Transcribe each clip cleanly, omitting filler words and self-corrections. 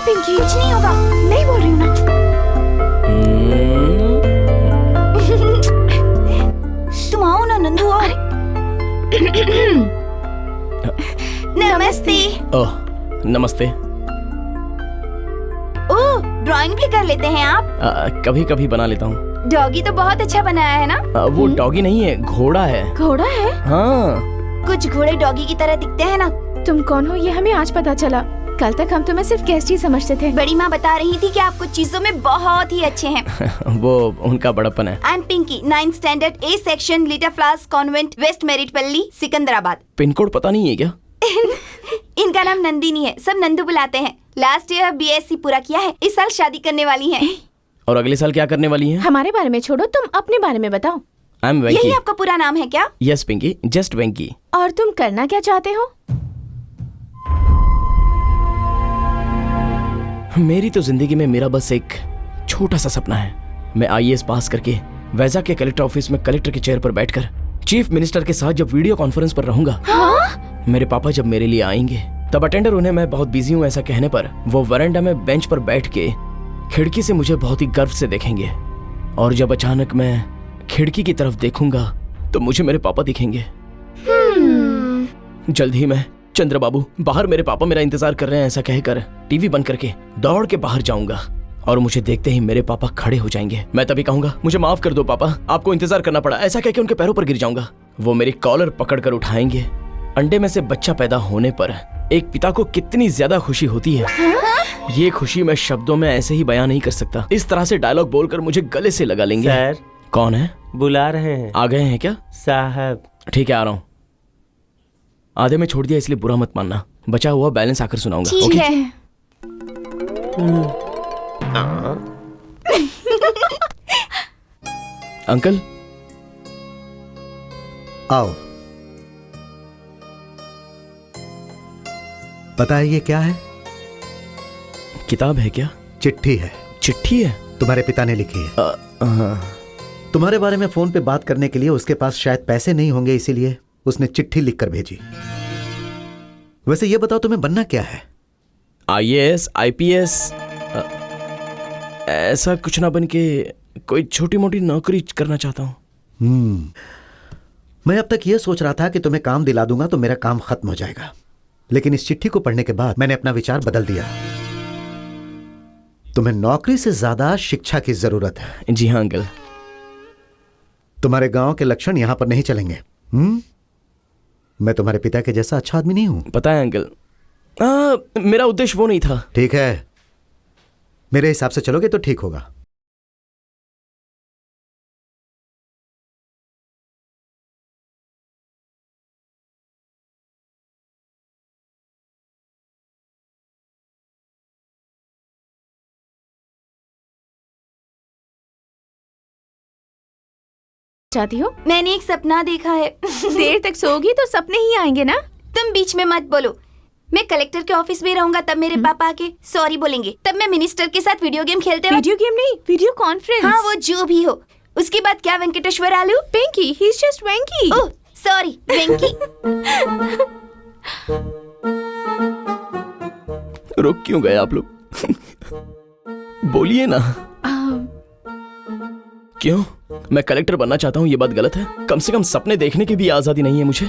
पिंकी, कुछ नहीं होगा। नहीं बोल रही हूँ ना। तुम आओ ना नंदू, आओ। नमस्ते। ओह नमस्ते। ओह, ड्राइंग भी कर लेते हैं आप? कभी कभी बना लेता हूँ। डॉगी तो बहुत अच्छा बनाया है ना? वो डॉगी नहीं है, घोड़ा है। घोड़ा है? हाँ। कुछ घोड़े डॉगी की तरह दिखते हैं ना। तुम कौन हो ये हमें आज पता चला। कल तक हम तुम्हें सिर्फ गेस्ट ही समझते थे। बड़ी माँ बता रही थी कि आप कुछ चीजों में बहुत ही अच्छे हैं। वो उनका बड़प्पन है। I am Pinky, 9th standard, A section, little flower convent, west Marredpally, Secunderabad. Pin code पता नहीं है क्या? इनका नाम नंदिनी है, सब नंदू बुलाते हैं। लास्ट ईयर BSc पूरा किया है, इस साल शादी करने वाली हैं। और अगले साल क्या करने वाली हैं? हमारे बारे में छोड़ो, तुम अपने बारे में बताओ। आई एम वेंकी। यही आपका पूरा नाम है क्या? यस पिंकी, जस्ट वेंकी। और तुम करना क्या चाहते हो? मेरी तो जिंदगी में मेरा बस एक छोटा सा सपना है। मैं IAS पास करके वैजाग के कलेक्टर ऑफिस में कलेक्टर के चेयर पर बैठकर चीफ मिनिस्टर के साथ जब वीडियो कॉन्फ्रेंस पर रहूंगा। हाँ? मेरे पापा जब मेरे लिए आएंगे तब अटेंडर उन्हें मैं बहुत बिजी हूँ ऐसा कहने पर वो वरांडा में बेंच पर बैठ के खिड़की से मुझे बहुत ही गर्व से देखेंगे। और जब अचानक मैं खिड़की की तरफ देखूंगा तो मुझे मेरे पापा दिखेंगे। जल्द ही मैं चंद्र बाबू बाहर मेरे पापा मेरा इंतजार कर रहे हैं ऐसा कहकर टीवी बंद करके दौड़ के बाहर जाऊंगा और मुझे देखते ही मेरे पापा खड़े हो जाएंगे। मैं तभी कहूंगा मुझे माफ कर दो पापा, आपको इंतजार करना पड़ा, ऐसा कह के उनके पैरों पर गिर जाऊंगा। वो मेरी कॉलर पकड़कर उठाएंगे। अंडे में से बच्चा पैदा होने पर एक पिता को कितनी ज्यादा खुशी होती है, ये खुशी मैं शब्दों में ऐसे ही बयां नहीं कर सकता। इस तरह से डायलॉग बोलकर मुझे गले से लगा लेंगे। सर कौन है? बुला रहे हैं। आ गए हैं क्या? साहब ठीक है आ रहा हूँ। आधे में छोड़ दिया इसलिए बुरा मत मानना, बचा हुआ बैलेंस आकर सुनाऊंगा। ठीक ओके? है। अंकल आओ, बताइए क्या है? किताब है क्या? चिट्ठी है। चिट्ठी है? तुम्हारे पिता ने लिखी है। तुम्हारे बारे में फोन पे बात करने के लिए उसके पास शायद पैसे नहीं होंगे, इसीलिए उसने चिट्ठी लिखकर भेजी। वैसे ये बताओ तुम्हें बनना क्या है? IAS IPS ऐसा कुछ ना बन के कोई छोटी मोटी नौकरी करना चाहता हूँ। मैं अब तक ये सोच रहा था कि तुम्हें काम दिला दूंगा तो मेरा काम खत्म हो जाएगा, लेकिन इस चिट्ठी को पढ़ने के बाद मैंने अपना विचार बदल दिया। तुम्हें नौकरी से ज्यादा शिक्षा की जरूरत है। जी हाँ अंकल। तुम्हारे गांव के लक्षण यहां पर नहीं चलेंगे। मैं तुम्हारे पिता के जैसा अच्छा आदमी नहीं हूं। पता है अंकल, मेरा उद्देश्य वो नहीं था। ठीक है, मेरे हिसाब से चलोगे तो ठीक होगा। चाहती हो? मैंने एक सपना देखा है। देर तक सोओगी तो सपने ही आएंगे ना। तुम बीच में मत बोलो। मैं कलेक्टर के ऑफिस में रहूंगा, तब मेरे पापा आके सॉरी बोलेंगे, तब मैं मिनिस्टर के साथ वीडियो गेम खेलते वक्त। वीडियो गेम नहीं, वीडियो कॉन्फ्रेंस। हाँ वो जो भी हो। उसके बाद क्या वेंकटेश्वर आलू? Pinky, he is just Venky. Oh sorry, Venky. रुक क्यों गए आप लोग? बोलिए ना। क्यों? मैं कलेक्टर बनना चाहता हूँ ये बात गलत है? कम से कम सपने देखने की भी आजादी नहीं है मुझे।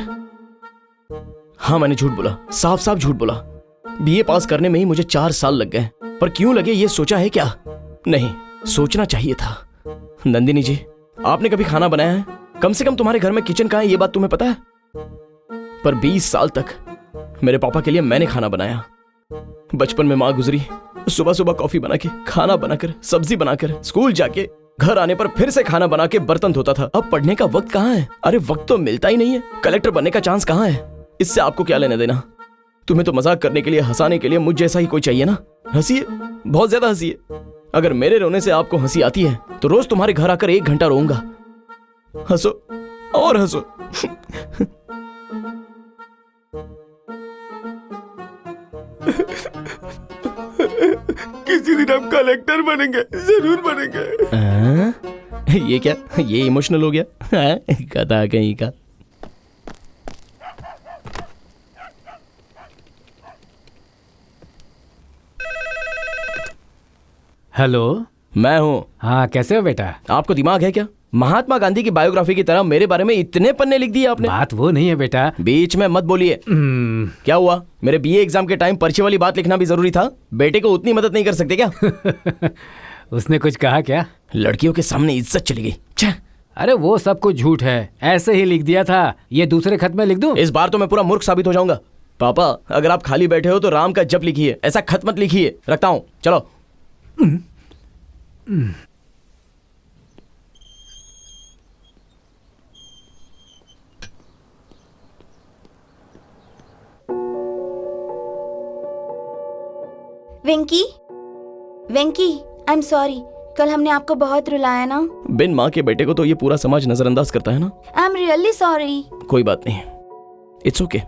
हाँ मैंने झूठ बोला, साफ साफ झूठ बोला। BA पास करने में ही मुझे 4 साल लग गए, पर क्यों लगे ये सोचा है क्या? नहीं, सोचना चाहिए था। नंदिनी जी, आपने कभी खाना बनाया है? कम से कम तुम्हारे घर में किचन कहाँ है ये बात तुम्हें पता है? पर 20 साल तक मेरे पापा के लिए मैंने खाना बनाया। बचपन में माँ गुजरी, सुबह सुबह कॉफी बना के, खाना बनाकर, सब्जी बनाकर, स्कूल जाके, घर आने पर फिर से खाना बना के बर्तन धोता था। अब पढ़ने का वक्त कहाँ है? अरे वक्त तो मिलता ही नहीं है। कलेक्टर बनने का चांस कहाँ है? इससे आपको क्या लेना देना? तुम्हें तो मजाक करने के लिए, हंसाने के लिए मुझ जैसा ही कोई चाहिए ना। हंसिए, बहुत ज्यादा हंसिए। अगर मेरे रोने से आपको हंसी आती है तो रोज तुम्हारे घर आकर 1 घंटा रोऊंगा। हंसो और हंसो। किसी दिन हम कलेक्टर बनेंगे, जरूर बनेंगे। ये क्या? ये इमोशनल हो गया? गधा कहीं का। हेलो। मैं हूँ। हाँ, कैसे हो बेटा? आपको दिमाग है क्या? महात्मा गांधी की बायोग्राफी की तरह मेरे बारे में इतने पन्ने लिख दिए आपने। बात वो नहीं है बेटा। बीच में मत बोलिए। क्या हुआ? मेरे बीए एग्जाम के टाइम पर्ची वाली बात लिखना भी जरूरी था? बेटे को उतनी मदद नहीं कर सकते क्या? उसने कुछ कहा क्या? लड़कियों के सामने इज्जत चली गई। छे। अरे वो सब कुछ झूठ है, ऐसे ही लिख दिया था। ये दूसरे खत में लिख दूं? इस बार तो मैं पूरा मूर्ख साबित हो जाऊंगा। पापा, अगर आप खाली बैठे हो तो राम का जप लिखिए, ऐसा खत मत लिखिए। रखता हूँ, चलो। वेंकी, वेंकी, आई एम सॉरी। कल हमने आपको बहुत रुलाया ना। बिन माँ के बेटे को तो ये पूरा समाज नजरअंदाज करता है ना। I am really sorry. कोई बात नहीं, it's okay.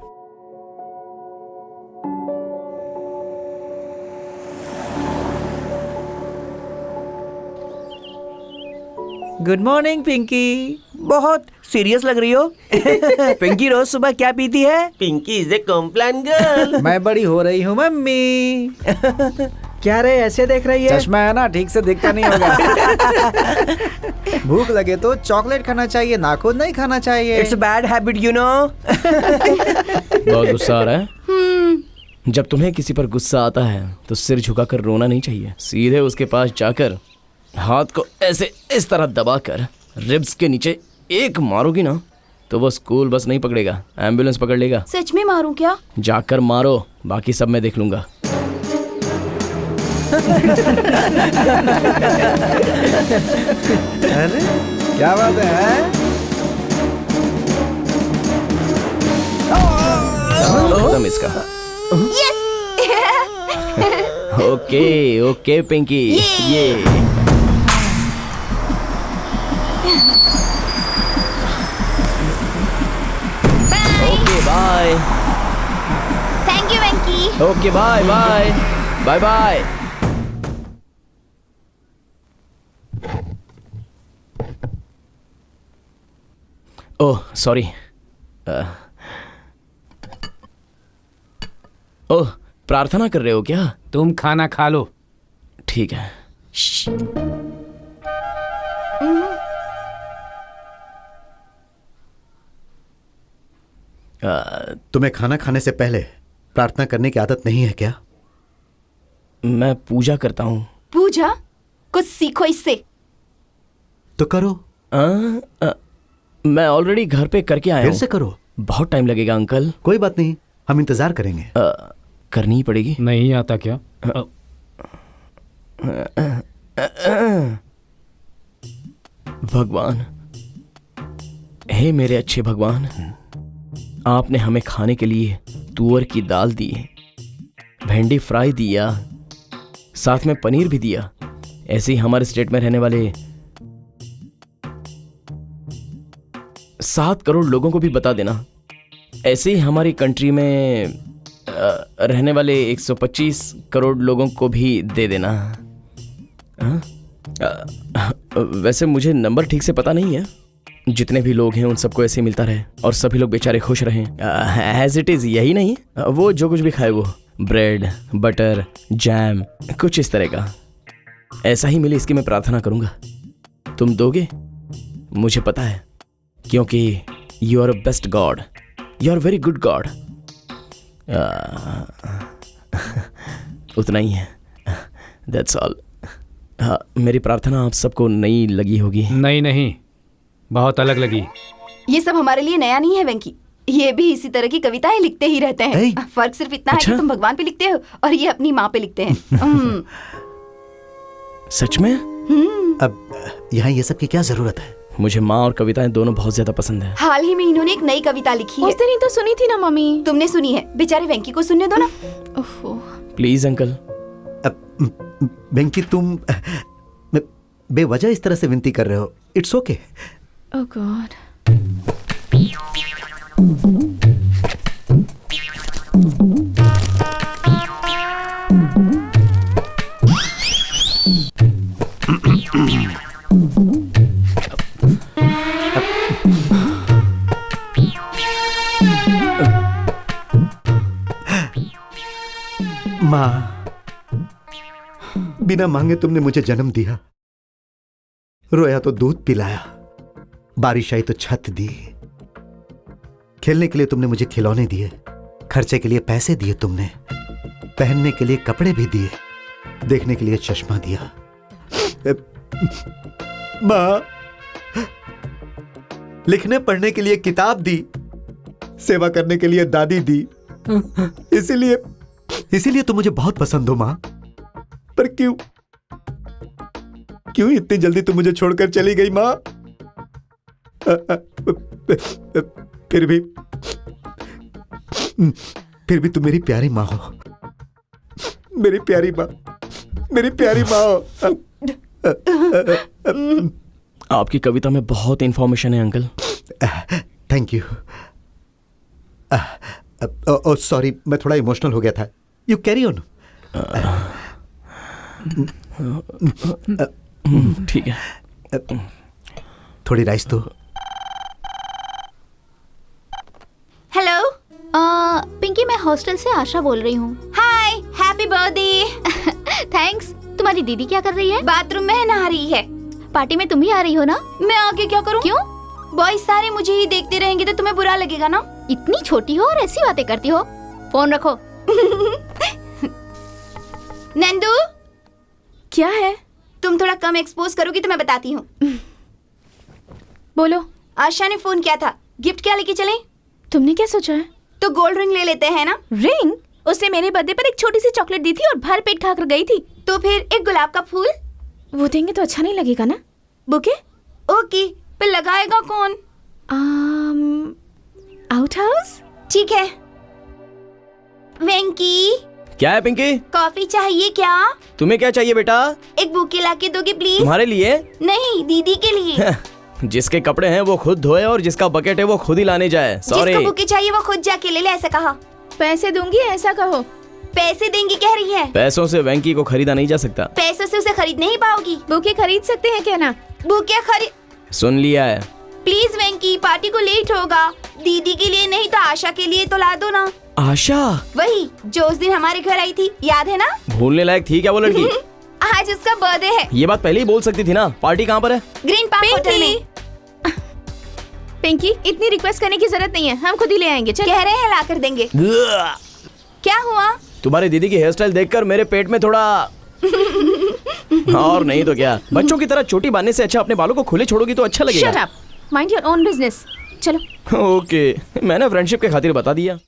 Good morning Pinky. बहुत सीरियस लग रही हो। पिंकी रोज सुबह क्या पीती है? Pinky is a Complan girl. मैं बड़ी हो रही हूँ मम्मी। क्या रे ऐसे देख रही है? चश्मा है ना, ठीक से दिखता नहीं होगा। भूख लगे तो चॉकलेट खाना चाहिए, नाखून नहीं खाना चाहिए। It's bad habit you know. बहुत गुस्सा आ रहा है? जब तुम्हें किसी पर गुस्सा आता है तो सिर झुकाकर रोना नहीं चाहिए। सीधे उसके पास जाकर हाथ को ऐसे इस तरह दबाकर रिब्स के नीचे एक मारोगी ना तो वो स्कूल बस नहीं पकड़ेगा, एम्बुलेंस पकड़ लेगा। सच में मारूं क्या? जाकर मारो, बाकी सब मैं देख लूंगा। अरे क्या बात है? खत्म इसका। ओके ओके पिंकी, ये okay bye. Thank you Venky. Okay bye bye bye bye. Oh sorry. Oh, प्रार्थना कर रहे हो क्या? तुम खाना खा लो। ठीक है। तुम्हें खाना खाने से पहले प्रार्थना करने की आदत नहीं है क्या? मैं पूजा करता हूँ। पूजा? कुछ सीखो इससे। तो करो। मैं ऑलरेडी घर पे करके आया फिर हूँ। से करो। बहुत टाइम लगेगा अंकल। कोई बात नहीं, हम इंतजार करेंगे। करनी ही पड़ेगी। नहीं आता क्या? भगवान, हे मेरे अच्छे भगवान, आपने हमें खाने के लिए तुअर की दाल दी, भिंडी फ्राई दिया, साथ में पनीर भी दिया। ऐसे ही हमारे स्टेट में रहने वाले 7 करोड़ लोगों को भी बता देना। ऐसे ही हमारी कंट्री में रहने वाले 125 करोड़ लोगों को भी दे देना। वैसे मुझे नंबर ठीक से पता नहीं है। जितने भी लोग हैं उन सबको ऐसे मिलता रहे और सभी लोग बेचारे खुश रहें। एज इट इज़ यही नहीं, वो जो कुछ भी खाए वो ब्रेड, बटर, जैम, कुछ इस तरह का ऐसा ही मिले, इसकी मैं प्रार्थना करूंगा। तुम दोगे? मुझे पता है, क्योंकि you are a best god, you are very good god. उतना ही है, दैट्स ऑल। हाँ, मेरी प्रार्थना आप सबको नई लगी होगी। नहीं, बहुत अलग लगी। ये सब हमारे लिए नया नहीं है वेंकी। ये भी इसी तरह की कविताएं लिखते ही रहते हैं। फर्क सिर्फ इतना है कि तुम भगवान पे लिखते हो और ये अपनी माँ पे लिखते हैं। सच में? अब यहाँ ये सब की क्या जरूरत है? मुझे माँ और कविताएं दोनों बहुत ज्यादा पसंद है। हाल ही में इन्होंने एक नई कविता लिखी है। उस दिन ही तो सुनी थी ना मम्मी। तुमने सुनी है? बेचारे वेंकी को सुनने दो ना। Please uncle. वेंकी, तुम बेवजह इस तरह से विनती कर रहे हो। It's okay. Oh God. माँ, बिना मांगे तुमने मुझे जन्म दिया, रोया तो दूध पिलाया, बारिश आई तो छत दी, खेलने के लिए तुमने मुझे खिलौने दिए, खर्चे के लिए पैसे दिए तुमने, पहनने के लिए कपड़े भी दिए, देखने के लिए चश्मा दिया। मां, लिखने पढ़ने के लिए किताब दी, सेवा करने के लिए दादी दी। इसीलिए तुम मुझे बहुत पसंद हो मां। पर क्यों इतनी जल्दी तुम मुझे छोड़कर चली गई मां? फिर भी तुम मेरी प्यारी मां हो, मेरी प्यारी मां, मेरी प्यारी मां हो। आपकी कविता में बहुत इंफॉर्मेशन है अंकल। Thank you. सॉरी, मैं थोड़ा इमोशनल हो गया था। You carry on. ठीक है। थोड़ी राइस तो। हेलो। पिंकी, मैं हॉस्टल से आशा बोल रही हूँ। हाय, हैप्पी बर्थडे। थैंक्स। तुम्हारी दीदी क्या कर रही है? बाथरूम में नहा रही है। पार्टी में तुम ही आ रही हो ना? मैं आगे क्या करूं? क्यों? बॉयज सारे मुझे ही देखते रहेंगे तो तुम्हें बुरा लगेगा ना। इतनी छोटी हो और ऐसी बातें करती हो। फोन रखो। नंदू, क्या है? तुम थोड़ा कम एक्सपोज करोगी तो मैं बताती हूँ। बोलो। आशा ने फोन किया था, गिफ्ट क्या लेके चलें? तुमने क्या सोचा है? तो गोल्ड रिंग ले लेते हैं ना। रिंग? उसने मेरे बर्थडे पर एक छोटी सी चॉकलेट दी थी और भर पेट खाकर गई थी। तो फिर एक गुलाब का फूल। वो देंगे तो अच्छा नहीं लगेगा ना। बुके? ओके, पर लगाएगा कौन? Out house? ठीक है। वेंकी, क्या है पिंकी? कॉफी चाहिए क्या? तुम्हें क्या चाहिए बेटा? एक बुके लाके दोगे प्लीज? तुम्हारे लिए? नहीं, दीदी के लिए। जिसके कपड़े हैं वो खुद धोए और जिसका बकेट है वो खुद ही लाने जाए। सॉरी। जिसको बुके चाहिए वो खुद जाके ले ले, ऐसा कहा। पैसे दूंगी ऐसा कहो। पैसे देंगी कह रही है। पैसों से वेंकी को खरीदा नहीं जा सकता। पैसों से उसे खरीद नहीं पाओगी। बुके खरीद सकते हैं क्या ना? बुके खरीद। सुन लिया है। प्लीज वेंकी, पार्टी को लेट होगा। दीदी के लिए नहीं तो आशा के लिए तो ला दो ना। आशा? वही जो उस दिन हमारे घर आई थी, याद है ना? भूलने लायक थी क्या वो लड़की? आज उसका बर्थडे है। ये बात पहले ही बोल सकती थी ना। पार्टी कहाँ पर है? ग्रीन पार्क होटल में। पिंकी, इतनी रिक्वेस्ट करने की जरूरत नहीं है, हम खुद ही ले आएंगे। चल। कह रहे हैं ला कर देंगे। क्या हुआ? तुम्हारी दीदी की हेयर स्टाइल देखकर मेरे पेट में थोड़ा और नहीं तो क्या। बच्चों की तरह चोटी बांधने से अच्छा अपने बालों को खुले छोड़ोगी तो अच्छा लगेगा। Shut up, mind your own business. चलो। ओके, मैंने फ्रेंडशिप के खातिर बता दिया।